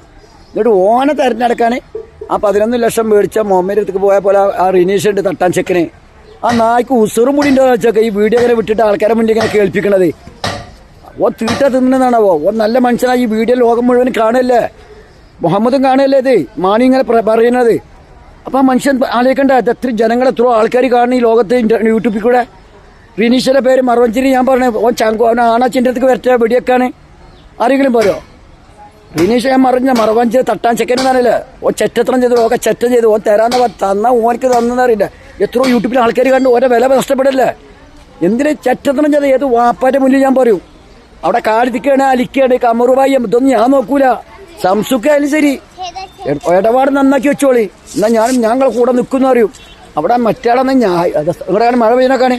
എന്നിട്ട് ഓനെ തിരഞ്ഞെടുക്കാൻ ആ 11 ലക്ഷം മേടിച്ച മുഹമ്മദ് അടുത്തേക്ക് പോയ പോലെ ആ റിനീഷ് ഉണ്ട് തട്ടാൻ ചെക്കന്. ആ നായ്ക്ക് ഉസുറും കൂടി ഉണ്ടോ വെച്ചൊക്കെ ഈ വീഡിയോ ഇങ്ങനെ വിട്ടിട്ട് ആൾക്കാരെ മുന്നിൽ ഇങ്ങനെ കേൾപ്പിക്കണത്. ഓ തീട്ട തിന്നതാണാവോ? ഓ നല്ല മനുഷ്യനായി ഈ വീഡിയോ ലോകം മുഴുവൻ കാണല്ലേ, മുഹമ്മദും കാണല്ലേ ഇത് മാണി ഇങ്ങനെ പറയുന്നത്. അപ്പം ആ മനുഷ്യൻ ആലോചിക്കണ്ട, എത്ര ജനങ്ങൾ എത്രയോ ആൾക്കാർ കാണുന്ന ഈ ലോകത്ത് യൂട്യൂബിൽ കൂടെ. റിനീഷിന്റെ പേര് മറവഞ്ചേരി. ഞാൻ പറഞ്ഞു ഓൻ ചങ്കോ, അവൻ ആണാച്ചിൻ്റെ അടുത്ത് വരട്ടെ വെടിയൊക്കെയാണ്. ആരെങ്കിലും പറയോ? റിനീഷ് ഞാൻ മറവഞ്ചേരി തട്ടാൻ ചെക്കനെന്നാണല്ലേ. ഓ ചെറ്റത്രം ചെയ്തു, ഓക്കെ ചെറ്റം ചെയ്തു. ഓൻ തരാന്ന് തന്ന ഓനക്ക് തന്നറിയില്ല. എത്രയോ യൂട്യൂബിൽ ആൾക്കാർ കണ്ട് ഓരോ വില നഷ്ടപ്പെടല്ലേ. എന്തിന് ചെറ്റത്രം ചെയ്ത്? ഏത് വാപ്പാൻ്റെ മുന്നിൽ ഞാൻ പറയൂ. അവിടെ കാലിത്തിക്കാണ്, അലിക്കാണ്, കമറുവായി, ഇതൊന്നും ഞാൻ നോക്കൂല. സംസുക്കായാലും ശരി, ഇടപാട് നന്നാക്കി വെച്ചോളി. എന്നാൽ ഞങ്ങൾ കൂടെ നിൽക്കുന്നു അറിയും. അവിടെ മറ്റാളെന്ന് ഞാൻ ഇവിടെ മഴ പെയ്യണൊക്കെയാണ്.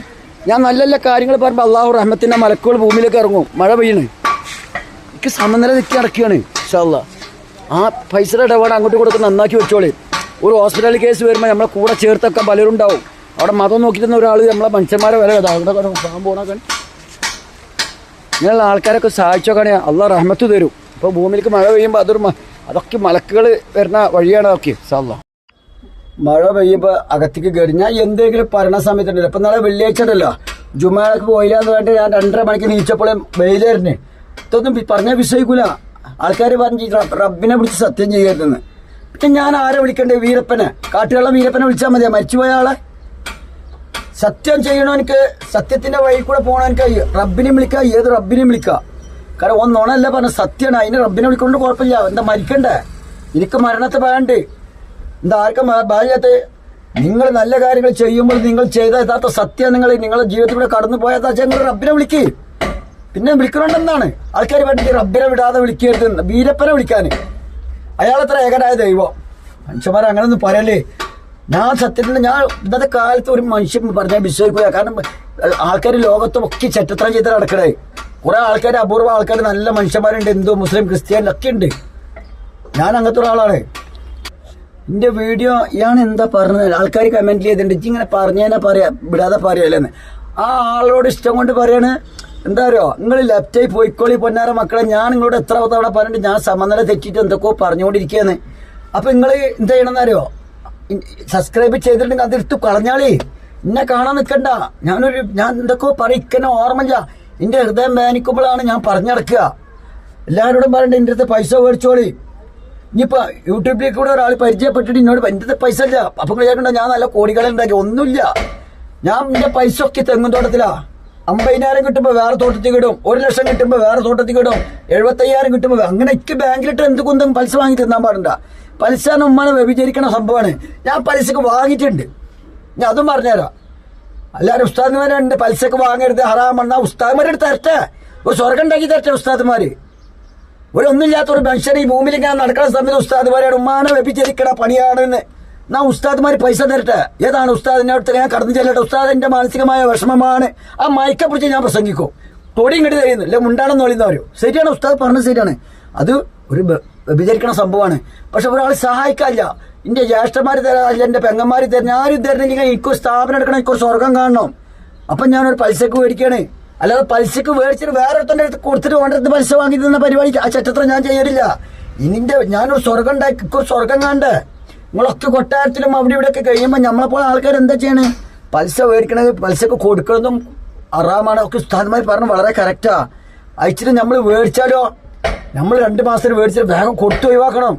ഞാൻ നല്ല നല്ല കാര്യങ്ങൾ പറയുമ്പോൾ അള്ളാഹു റഹ്മത്തിൻ്റെ മലക്കുകൾ ഭൂമിയിലേക്ക് ഇറങ്ങും. മഴ പെയ്യണേ, എനിക്ക് സമനില നിൽക്കി നടക്കുകയാണ്. ഇൻഷാ അല്ലാഹ് ആ പൈസയുടെ ഇടപാട് അങ്ങോട്ടും ഇങ്ങോട്ടൊക്കെ നന്നാക്കി വെച്ചോളി. ഒരു ഹോസ്പിറ്റൽ കേസ് വരുമ്പോൾ നമ്മളെ കൂടെ ചേർത്തൊക്കെ പലരും ഉണ്ടാവും. അവിടെ മതം നോക്കിയിരുന്ന ഒരാൾ നമ്മളെ മനുഷ്യന്മാരെ വില കേട്ടോ, അവിടെ പോകണൊക്കെ ഇങ്ങനെയുള്ള ആൾക്കാരൊക്കെ സഹായിച്ചൊക്കെ അള്ളാഹ് റഹ്മത്ത് തരും. ഇപ്പോൾ ഭൂമിയിലേക്ക് മഴ പെയ്യുമ്പോൾ അതൊക്കെ മലക്കുകൾ വരുന്ന വഴിയാണ്. അതൊക്കെ ഇൻഷാ അല്ലാഹ് മഴ പെയ്യുമ്പോൾ അകത്തേക്ക് കയറി ഞാൻ എന്തെങ്കിലും പറയണ സമയത്തുണ്ടല്ലോ. ഇപ്പം നാളെ വെള്ളിയാഴ്ച ഉണ്ടല്ലോ, ജുമാക്ക് പോയില്ല എന്ന് പറഞ്ഞിട്ട് ഞാൻ 2:30 മണിക്ക് നീച്ചപ്പോഴും വെയിലായിരുന്നു. ഇതൊന്നും പറഞ്ഞാൽ വിശ്വസിക്കൂല. ആൾക്കാർ പറഞ്ഞ് റബ്ബിനെ വിളിച്ച് സത്യം ചെയ്യരുതെന്ന്. പിന്നെ ഞാൻ ആരെ വിളിക്കണ്ടേ? വീരപ്പനെ, കാട്ടുകള്ള വീരപ്പനെ വിളിച്ചാൽ മതിയാ? മരിച്ചുപോയ ആളെ സത്യം ചെയ്യണോ? എനിക്ക് സത്യത്തിന്റെ വഴി കൂടെ പോകണോ? എനിക്ക് റബ്ബിനെയും വിളിക്കാം, ഏത് റബ്ബിനെയും വിളിക്കാം. കാരണം ഒന്നോണല്ല പറഞ്ഞ സത്യമാണ്. അതിന് റബ്ബിനെ വിളിക്കൊണ്ട് കുഴപ്പമില്ല. എന്താ മരിക്കണ്ടേ? എനിക്ക് മരണത്തെ ഭയണ്ട്. എന്താ ആർക്കും ഭാര്യത്തെ? നിങ്ങൾ നല്ല കാര്യങ്ങൾ ചെയ്യുമ്പോൾ നിങ്ങൾ ചെയ്ത യഥാർത്ഥ സത്യം നിങ്ങളുടെ ജീവിതത്തിൽ കൂടെ കടന്നു പോയതാ നിങ്ങൾ റബ്ബിനെ വിളിക്ക്. പിന്നെ വിളിക്കണമെന്നാണ് ആൾക്കാർ പറഞ്ഞിട്ട് റബ്ബിനെ വിടാതെ വിളിക്കരുത്, വീരപ്പനെ വിളിക്കാൻ. അയാളത്ര ഏകനായ ദൈവം. മനുഷ്യന്മാരെ അങ്ങനെ ഒന്നും പറയല്ലേ. ഞാൻ സത്യത്തിൽ ഞാൻ ഇന്നത്തെ കാലത്ത് ഒരു മനുഷ്യൻ പറഞ്ഞാൽ വിശ്വസിക്കുക. കാരണം ആൾക്കാർ ലോകത്തൊക്കെ ചെറ്റത്രം ചെയ്ത് നടക്കണേ. കുറെ ആൾക്കാർ, അപൂർവ ആൾക്കാർ, നല്ല മനുഷ്യന്മാരുണ്ട്. ഹിന്ദു മുസ്ലിം ക്രിസ്ത്യൻ ഒക്കെ ഉണ്ട്. ഞാൻ അങ്ങനത്തെ ഒരാളാണ്. എന്റെ വീഡിയോ ഇയാൾ എന്താ പറഞ്ഞത് ആൾക്കാർ കമന്റ് ചെയ്തിട്ടുണ്ട്. ഇങ്ങനെ പറഞ്ഞാൽ പറയാ, വിടാതെ പറയല്ലെന്ന്. ആ ആളോട് ഇഷ്ടം കൊണ്ട് പറയാണ്. എന്താ അറിയോ, നിങ്ങൾ ലെഫ്റ്റായി പോയിക്കോളി പൊന്നാര മക്കളെ. ഞാൻ നിങ്ങളോട് എത്ര തവണ പറഞ്ഞിട്ട് ഞാൻ സമനില തെറ്റിയിട്ട് എന്തൊക്കെയോ പറഞ്ഞുകൊണ്ടിരിക്കുകയാണ്. അപ്പൊ നിങ്ങൾ എന്ത് ചെയ്യണമെന്ന് അറിയോ? സബ്സ്ക്രൈബ് ചെയ്തിട്ടുണ്ടെങ്കിൽ അതെടുത്ത് കളഞ്ഞാളി. എന്നെ കാണാൻ നിൽക്കണ്ട. ഞാൻ എന്തൊക്കെയോ പറയിക്കന്നെ ഓർമ്മയില്ല. എന്റെ ഹൃദയം വേദനിക്കുമ്പോഴാണ് ഞാൻ പറഞ്ഞിടക്കുക. എല്ലാവരോടും പറഞ്ഞിട്ട് എൻ്റെ അടുത്ത് പൈസ മേടിച്ചോളി. ഇനിയിപ്പോൾ യൂട്യൂബിലേക്ക് കൂടെ ഒരാൾ പരിചയപ്പെട്ടിട്ട് എന്നോട് എൻ്റെ അടുത്ത് പൈസ ഇല്ല. അപ്പം വിചാരിക്കണ്ട ഞാൻ നല്ല കോടികളുണ്ടാക്കി. ഒന്നുമില്ല. ഞാൻ എൻ്റെ പൈസ ഒക്കെ തെങ്ങും തോട്ടത്തിലാ. 50,000 കിട്ടുമ്പോൾ വേറെ തോട്ടത്തിൽ കിടും, 1 ലക്ഷം കിട്ടുമ്പോൾ വേറെ തോട്ടത്തിൽ കിടും, 75,000 കിട്ടുമ്പോൾ അങ്ങനെ എനിക്ക് ബാങ്കിലിട്ട് എന്ത് കുന്തും പലിശ വാങ്ങി തിന്നാൻ പാടുണ്ട. പലിശ ഉമ്മാനെ വ്യഭിചരിക്കണ സംഭവമാണ്. ഞാൻ പലിശക്ക് വാങ്ങിയിട്ടുണ്ട്. ഞാൻ അതും പറഞ്ഞുതരാം. എല്ലാവരും ഉസ്താദ്മാരുണ്ട് പലിശക്ക് വാങ്ങരുത്, ഹറാമെന്നാ ഉസ്താദ്മാരെടുത്ത് തരട്ടെ. ഒരു സ്വർഗം ഉണ്ടാക്കി തരട്ടെ ഉസ്താദ്മാര്. ഒരൊന്നുമില്ലാത്ത ഒരു മനുഷ്യൻ ഈ ഭൂമിയിൽ ഇങ്ങനെ നടക്കുന്ന സമയത്ത് ഉസ്താദ് പറയാണ് ഉമ്മാനെ വ്യഭിചരിക്കണ പണിയാണെന്ന്. എന്നാ ഉസ്താദ്മാർ പൈസ തരട്ടെ. ഏതാണ് ഉസ്താദിന്റെ അടുത്ത് ഞാൻ കടന്നു ചെല്ലട്ടെ. ഉസ്താദിന്റെ മാനസികമായ വിഷമമാണ്. ആ മയക്കെ പിടിച്ച് ഞാൻ പ്രസംഗിക്കും. തൊടി ഇങ്ങോട്ട് തരുന്നു അല്ലെ മുണ്ടാണെന്ന് പറയുന്നവരോ. ശരിയാണ് ഉസ്താദ് പറഞ്ഞത് ശരിയാണ്. അത് ഒരു വ്യഭിചരിക്കണ സംഭവമാണ്. പക്ഷെ ഒരാൾ സഹായിക്കാനില്ല. എന്റെ ജ്യേഷ്ഠന്മാർ തരാല്ല, എന്റെ പെങ്ങന്മാർ തരുന്ന ആരും തരുന്നില്ല. എനിക്കൊരു സ്ഥാപനം എടുക്കണം, എനിക്കൊരു സ്വർഗം കാണണം. അപ്പം ഞാനൊരു പൈസക്ക് മേടിക്കാണ്. അല്ലാതെ പലിശക്ക് മേടിച്ചിട്ട് വേറെ ഒരുത്തൻ്റെ അടുത്ത് കൊടുത്തിട്ട് വേണ്ടത് പലിശ വാങ്ങി തന്ന പരിപാടി ആ ചട്ടത്ര ഞാൻ ചെയ്യലില്ല. ഇനിന്റെ ഞാനൊരു സ്വർഗം ഉണ്ടാക്കി ഒരു സ്വർഗം കാണണ്ടേ. നിങ്ങളൊക്കെ കൊട്ടാരത്തിലും അവിടെ ഇവിടെയൊക്കെ കഴിയുമ്പോൾ നമ്മളെപ്പോലെ ആൾക്കാർ എന്താ ചെയ്യണേ? പലിശ മേടിക്കണത് പലിശക്ക് കൊടുക്കുന്നതും അറാമാണ്. ഒക്കെ ഉസ്താദ്മാർ പറഞ്ഞ് വളരെ കറക്റ്റാ. അയച്ചിട്ട് നമ്മൾ മേടിച്ചാലോ നമ്മൾ 2 മാസത്തിന് മേടിച്ചിട്ട് വേഗം കൊടുത്തു ഒഴിവാക്കണം.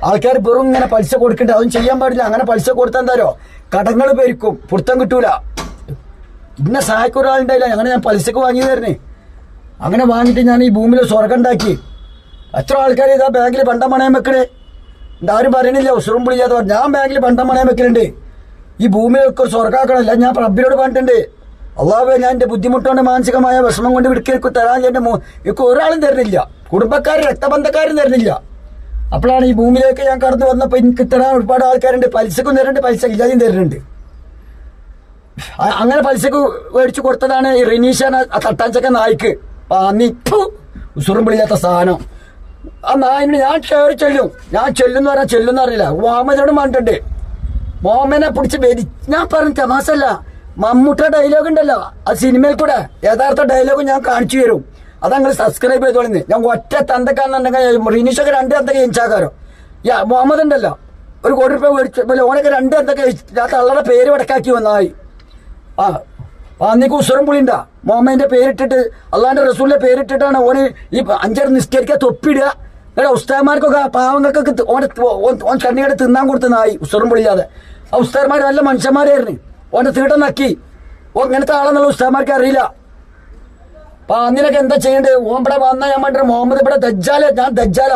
ആൾക്കാർ വെറും ഇങ്ങനെ പലിശ കൊടുക്കണ്ടേ, അതും ചെയ്യാൻ പാടില്ല. അങ്ങനെ പലിശ കൊടുത്താൽ എന്താരോ കടങ്ങൾ പെരുക്കും, പുറത്തം കിട്ടൂല. ഇന്നെ സഹായിക്കുന്ന ഒരാളുണ്ടായില്ല, അങ്ങനെ ഞാൻ പലിശക്ക് വാങ്ങി തരണേ. അങ്ങനെ വാങ്ങിയിട്ട് ഞാൻ ഈ ഭൂമിയിൽ സ്വർഗം ഉണ്ടാക്കി. എത്ര ആൾക്കാർ ഇതാ ബാങ്കിൽ പണ്ടം പണയം വെക്കണേ. എന്താരും പറയണില്ല ഉസുറും പുളിയാത്ത. ഞാൻ ബാങ്കിൽ പണ്ടം പണയം വെക്കലുണ്ട്. ഈ ഭൂമിയിലൊക്കെ ഒരു സ്വർഗാക്കണമല്ല. ഞാൻ റബ്ബിനോട് പറഞ്ഞിട്ടുണ്ട്, അള്ളാഹുവേ ഞാൻ എൻ്റെ ബുദ്ധിമുട്ടുകൊണ്ട് മാനസികമായ വിഷമം കൊണ്ട് വിടുക്കേക്ക് തരാൻ എൻ്റെ എനിക്ക് ഒരാളും തരുന്നില്ല. കുടുംബക്കാരും രക്തബന്ധക്കാരും തരുന്നില്ല. അപ്പോഴാണ് ഈ ഭൂമിയിലേക്ക് ഞാൻ കടന്നു വന്നപ്പോൾ എനിക്ക് തരാൻ ഒരുപാട് ആൾക്കാരുണ്ട്. പലിശക്കും തരുന്നുണ്ട്, പലിശ ഇല്ലാതെയും തരുന്നുണ്ട്. അങ്ങനെ പലിശക്ക് മേടിച്ചു കൊടുത്തതാണ് ഈ റിനീഷ തട്ടാഞ്ചക്ക നായ്ക്ക്. ഉസുറും പിടില്ലാത്ത സാധനം. ആ നായിനോട് ഞാൻ കയറി ചെല്ലും. ഞാൻ ചെല്ലുന്ന് പറഞ്ഞാൽ ചെല്ലുന്ന അറിയില്ല. മുഹമ്മദിനോട് പറഞ്ഞിട്ടുണ്ട്, മുഹമ്മദിനെ പിടിച്ച് ഞാൻ പറഞ്ഞ തമാശല്ല. മമ്മൂട്ട ഡയലോഗ് ഉണ്ടല്ലോ, ആ സിനിമയിൽ കൂടെ യഥാർത്ഥ ഡയലോഗ് ഞാൻ കാണിച്ചു തരും. അതങ്ങൾ സബ്സ്ക്രൈബ് ചെയ്തോളിന്ന്. ഞാൻ ഒറ്റ തന്തക്കാരനുണ്ടെങ്കിൽ റിനീഷൊക്കെ 2 തന്തക്ക ജനിച്ചാക്കാരോ. മുഹമ്മദ് ഉണ്ടല്ലോ, ഒരു കോടി രൂപ മേടിച്ചു ഓനൊക്കെ 2 തന്തക്ക ഞാൻ തള്ളയുടെ പേര് വടക്കാക്കി വന്നായി. അന്നേക്ക് ഉസുറും പുളിണ്ടാ. മുഹമ്മദിന്റെ പേരിട്ടിട്ട് അള്ളാന്റെ റസൂലിന്റെ പേരിട്ടിട്ടാണ് ഓന് ഈ 5 നിസ്കരിക്കാൻ തൊപ്പിടുക. ഇവിടെ ഉസ്താദ്മാർക്കൊക്കെ പാവങ്ങൾക്കൊക്കെ ഓൻ കണ്ണിയുടെ തിന്നാൻ കൊടുത്ത നായി ഉസുറും പുളില്ലാതെ. ആ ഉസ്താദ്മാർ നല്ല മനുഷ്യന്മാരായിരുന്നു. ഓന്റെ തീട്ടം നക്കി. ഓൻ ഇങ്ങനത്തെ ആളെന്നുള്ള ഉസ്താദ്മാർക്ക് അറിയില്ല. അപ്പൊ അന്നിനൊക്കെ എന്താ ചെയ്യേണ്ടത്? ഓൻ ഇവിടെ വന്നാൽ ഞാൻ പറഞ്ഞ മുഹമ്മദ് ഇവിടെ ദജ്ജാല, ഞാൻ ദജ്ജാല.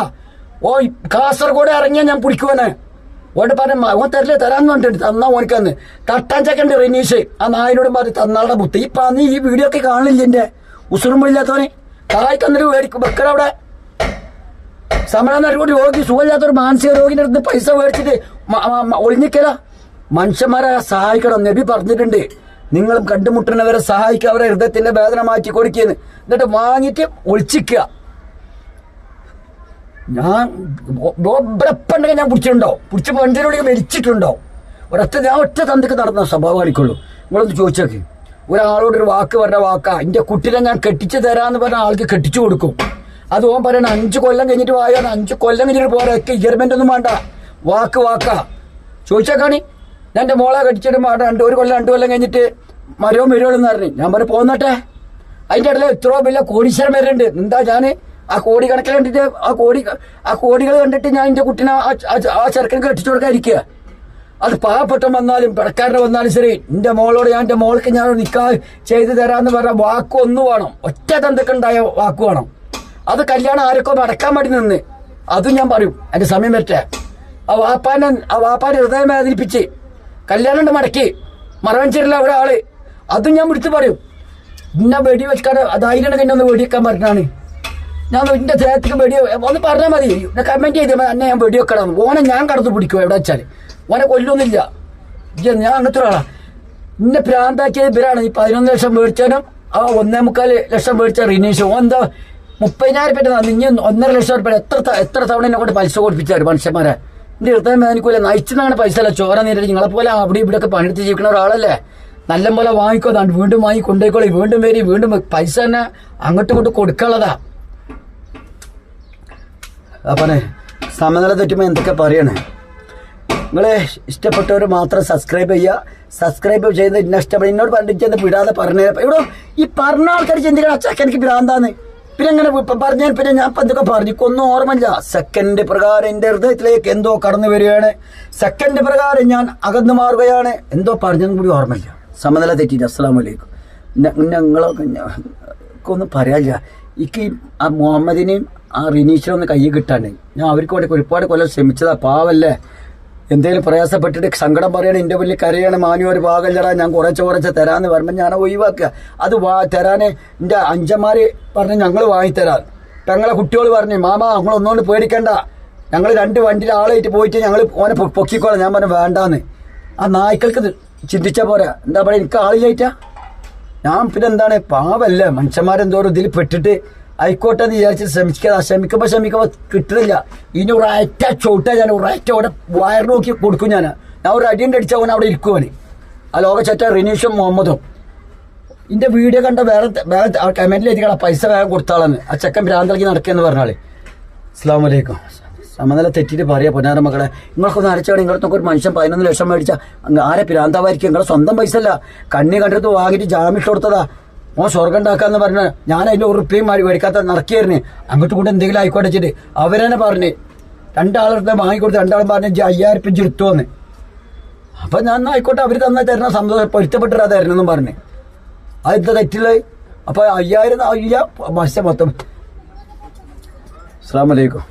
ഓ കാസർഗോഡ് ഇറങ്ങിയാൽ ഞാൻ പിടിക്കുവാനെ. ഓണ്ട് പറഞ്ഞ ഓൻ തരില്ല, തരാന്ന് പറഞ്ഞിട്ടുണ്ട്. തന്നാ ഓനിക്കന്ന് തട്ടാഞ്ചക്കണ്ട് റിനീഷ്. ആ നായനോടും പറഞ്ഞ് തന്നാളുടെ ബുദ്ധി. ഇപ്പൊ നീ ഈ വീഡിയോ ഒക്കെ കാണില്ല. എന്റെ ഉസുറും ഇല്ലാത്തവന് കായ്ക്കന്നൊരു മേടിക്കും വെക്കട അവിടെ. സമരം കൂടി രോഗി സുഖമില്ലാത്തൊരു മാനസിക രോഗിന്റെ അടുത്ത് പൈസ മേടിച്ചിട്ട് ഒളിഞ്ഞിക്കല. മനുഷ്യന്മാരെ സഹായിക്കണം. നബി പറഞ്ഞിട്ടുണ്ട്, നിങ്ങളും കണ്ടുമുട്ടുന്നവരെ സഹായിക്കുക, അവരെ ഹൃദയത്തിന്റെ വേദന മാറ്റി കൊടുക്കുന്നു. എന്നിട്ട് വാങ്ങിയിട്ട് ഒളിച്ചിക്കുക. ഞാൻ ഇവിടെപ്പുണ്ടെങ്കിൽ ഞാൻ പിടിച്ചിട്ടുണ്ടോ, പിടിച്ച് പണ്ടിനോട് മരിച്ചിട്ടുണ്ടോ? ഞാൻ ഒറ്റ തന്തക്ക് നടന്ന സ്വഭാവം കാണിക്കുള്ളൂ. നിങ്ങളൊന്ന് ചോദിച്ചേക്ക്. ഒരാളോട് ഒരു വാക്ക് പറഞ്ഞ വാക്കാ. എൻ്റെ കുട്ടിനെ ഞാൻ കെട്ടിച്ചു തരാന്ന് പറഞ്ഞ ആൾക്ക് കെട്ടിച്ചു കൊടുക്കും. അത് ഓൻ പറയണ 5 കൊല്ലം കഴിഞ്ഞിട്ട് വായാണ്. 5 കൊല്ലം കഴിഞ്ഞിട്ട് പോരാ, ഒക്കെ ഇയർമെന്റ് ഒന്നും വേണ്ട. വാക്കാ ചോദിച്ചേക്കാണി. ഞാൻ എൻ്റെ മോളെ കെട്ടിച്ചിട്ട് വേണ്ട 1 കൊല്ലം 2 കൊല്ലം കഴിഞ്ഞിട്ട് മരവും വരുവോളെന്ന് പറഞ്ഞു. ഞാൻ പറഞ്ഞു പോന്നട്ടെ. അതിൻ്റെ ഇടയിൽ എത്രയോ വലിയ കോടീശ്വരം വരുന്നുണ്ട്. എന്താ ഞാൻ ആ കോടി കണക്കിൽ കണ്ടിട്ട് ആ കോടികൾ കണ്ടിട്ട് ഞാൻ എൻ്റെ കുട്ടീനെ ആ ചെറുക്കന് കെട്ടിച്ചു കൊടുക്കാതിരിക്കുക. അത് പാവപ്പെട്ടം വന്നാലും പണക്കാരനെ വന്നാലും ശരി, എൻ്റെ മോളോട് ഞാൻ എൻ്റെ മോൾക്ക് ഞാൻ നിക്കാഹ് ചെയ്തു തരാമെന്ന് പറഞ്ഞ വാക്ക് ഒന്ന് വേണം. ഒറ്റ തന്തക്കുണ്ടായ വാക്ക് വേണം. അത് കല്യാണം ആരൊക്കെ മടക്കാൻ വേണ്ടി നിന്ന് അതും ഞാൻ പറയും. എൻ്റെ സമയം വരട്ടെ. ആ വാപ്പാനെ ഹൃദയം വേദനിപ്പിച്ച് കല്യാണം ഉണ്ട് മടക്കി മറവഞ്ചേരില്ല ഒരാള്. അതും ഞാൻ വിളിച്ചു പറയും. ഇന്നെ വെടി വെക്കാൻ ധൈര്യം എന്നെ ഒന്ന് വെടിവെക്കാൻ പറഞ്ഞാണ്. ഞാൻ എന്റെ ദേഹത്തേക്ക് വെടി ഒന്ന് പറഞ്ഞാൽ മതി, കമന്റ് ചെയ്താൽ മതി. എന്നെ ഞാൻ വെടി വെക്കണം. ഓനെ ഞാൻ കടന്നു പിടിക്കും എവിടെ വെച്ചാൽ. ഓനെ കൊല്ലൊന്നുമില്ല. ഞാൻ അങ്ങനത്തെ ഒരാളാ. ഇന്നെ പ്രാന്താക്കിയത് ഇവരാണ്. ഈ 11 ലക്ഷം മേടിച്ചാലും ആ 1.25 ലക്ഷം മേടിച്ച റിനീഷ് ഓൻ എന്താ 30,000 രൂപ ഇനി 1.5 ലക്ഷം രൂപ എത്ര തവണ എന്നെ കൊണ്ട് പൈസ കൊടുപ്പിച്ചാரு മനുഷ്യന്മാരെ. എന്റെ ഹൃദയം വേദനിക്കൂല. നയിച്ചെന്നാണ് പൈസ അല്ല, ചോര നേരിട്ട് നിങ്ങളെപ്പോലെ അവിടെ ഇവിടെയൊക്കെ പണിയെടുത്ത് ജീവിക്കുന്ന ഒരാളല്ലേ. നല്ല പോലെ വാങ്ങിക്കോ, വീണ്ടും വാങ്ങി കൊണ്ടുപോയിക്കോളി, വീണ്ടും വരി, വീണ്ടും പൈസ തന്നെ അങ്ങോട്ടും ഇങ്ങോട്ടും കൊടുക്കാനുള്ളതാ. അപ്പനെ സമനില തെറ്റുമ്പോൾ എന്തൊക്കെ പറയണേ. നിങ്ങളെ ഇഷ്ടപ്പെട്ടവർ മാത്രം സബ്സ്ക്രൈബ് ചെയ്യുക. സബ്സ്ക്രൈബ് ചെയ്യുന്നത് ഇന്ന ഇഷ്ടപ്പെടും. എന്നോട് പറഞ്ഞിട്ട് വിടാതെ പറഞ്ഞേ. ഇവിടെ ഈ പറഞ്ഞ ആൾക്കാർ ചിന്തിക്കണം, അച്ഛക്ക് എനിക്ക് ഭ്രാന്താന്ന്. പിന്നെ അങ്ങനെ പറഞ്ഞാൽ പിന്നെ ഞാൻ ഇപ്പം എന്തൊക്കെ പറഞ്ഞു ഒന്നും ഓർമ്മയില്ല. സെക്കൻഡ് പ്രകാരം എൻ്റെ ഹൃദയത്തിലേക്ക് എന്തോ കടന്നു വരികയാണ്. സെക്കൻഡ് പ്രകാരം ഞാൻ അകന്നു മാറുകയാണ്. എന്തോ പറഞ്ഞതും കൂടി ഓർമ്മയില്ല. സമനില തെറ്റിയിട്ട്. അസ്സലാമു അലൈക്കും. നിങ്ങളൊക്കെ ഒന്നും പറയാനില്ല. എനിക്ക് ആ മുഹമ്മദിനെയും ആ റിനീഷിനൊന്ന് കൈ കിട്ടാണ്ട് ഞാൻ അവർക്ക് വേണ്ടി ഒരുപാട് കൊല്ലം ശ്രമിച്ചതാ. പാവല്ലേ, എന്തെങ്കിലും പ്രയാസപ്പെട്ടിട്ട് സങ്കടം പറയണേ, എൻ്റെ വലിയ കരയാണ്, മാനുവർ പാകല്ലടാ, ഞാൻ കുറച്ച് തരാമെന്ന് പറയുമ്പോൾ ഞാൻ ഒഴിവാക്കുക. അത് തരാൻ എൻ്റെ അഞ്ചന്മാർ പറഞ്ഞ് ഞങ്ങൾ വാങ്ങിത്തരാം. പെങ്ങളെ കുട്ടികൾ പറഞ്ഞു മാമ ഞങ്ങളൊന്നുകൊണ്ട് പേടിക്കണ്ട, ഞങ്ങൾ 2 വണ്ടിയിൽ ആളായിട്ട് പോയിട്ട് ഞങ്ങൾ ഓനെ പൊക്കിക്കോളാം. ഞാൻ പറഞ്ഞു വേണ്ടാന്ന്. ആ നായ്ക്കൾക്ക് ചിന്തിച്ചാൽ പോരാ. എന്താ പറയുക, എനിക്ക് ആളില്ലായിട്ടാ. ഞാൻ പിന്നെ എന്താണ് പാവല്ലേ, മനുഷ്യന്മാരെന്തോറും ഇതിൽ പെട്ടിട്ട് ആയിക്കോട്ടെ എന്ന് വിചാരിച്ച് ശ്രമിക്കുമ്പോൾ കിട്ടുന്നില്ല. ഇനി ഒരറ്റ ചോട്ടാ, ഞാൻ ഒരറ്റ അവിടെ വയർ നോക്കി കൊടുക്കും. ഞാൻ ഒരു അടിയുണ്ട് അടിച്ചാൽ അവൻ അവിടെ ഇരിക്കുവാന്. ആ ലോകച്ചറ്റ റിനീഷും മുഹമ്മദും ഇതിന്റെ വീഡിയോ കണ്ട വേറെ കമന്റിൽ എത്തിക്കണം പൈസ വേഗം കൊടുത്താളെന്ന്. ആ ചെക്കൻ ഭ്രാന്തളക്കി നടക്കുകയെന്ന് പറഞ്ഞാളെ. അസ്സലാമു അലൈക്കും. സമനില തെറ്റിട്ട് പറയാ പൊന്നാര മക്കളെ, നിങ്ങൾക്കൊന്ന് അരച്ചാണ്. നിങ്ങളൊക്കെ ഒരു മനുഷ്യൻ 11 ലക്ഷം മേടിച്ച ആരെ ഭ്രാന്താവായിരിക്കും? നിങ്ങളെ സ്വന്തം പൈസ അല്ല, കണ്ണി കണ്ടെടുത്ത് വാങ്ങിയിട്ട് ജാമ്യം കൊടുത്തതാ. ഓൻ സ്വർഗം ഉണ്ടാക്കാന്ന് പറഞ്ഞ ഞാൻ അതിന്റെ 1 റുപ്യയും മേടിക്കാത്ത നടക്കിയായിരുന്നു. അങ്ങോട്ട് കൂടെ എന്തെങ്കിലും ആയിക്കോട്ടെ വെച്ചിട്ട് അവരെന്നെ പറഞ്ഞ് 2 ആളെടുത്ത് വാങ്ങിക്കൊടുത്ത് 2 ആളും പറഞ്ഞ് 5000 റുപ്യ എടുത്തോന്ന്. അപ്പൊ ഞാൻ ആയിക്കോട്ടെ അവർ തന്നാൽ തരണം, സന്തോഷം പൊരുത്തപ്പെട്ടിരാ തരണമെന്നും പറഞ്ഞ്. അതെന്താ തെറ്റുള്ളത്? അപ്പൊ 5000 മത്സ്യം മൊത്തം. അസ്സലാമു അലൈക്കും.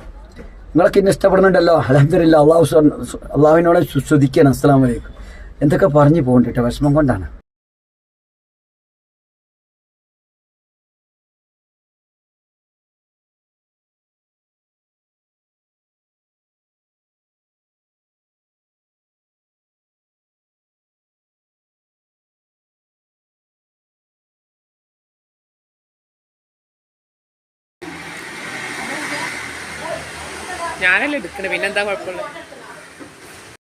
നിങ്ങളൊക്കെ ഇന്നെ ഇഷ്ടപ്പെടുന്നുണ്ടല്ലോ, അൽഹംദുലില്ലാ. അള്ളാഹുവിനോട് സ്തുതിക്കണം. അസ്സലാമു അലൈക്കും. എന്തൊക്കെ പറഞ്ഞു പോകണ്ടിട്ടോ, വിഷമം കൊണ്ടാണ്. ഞാനല്ലേ എടുക്കണേ, പിന്നെന്താ കുഴപ്പമുള്ളത്?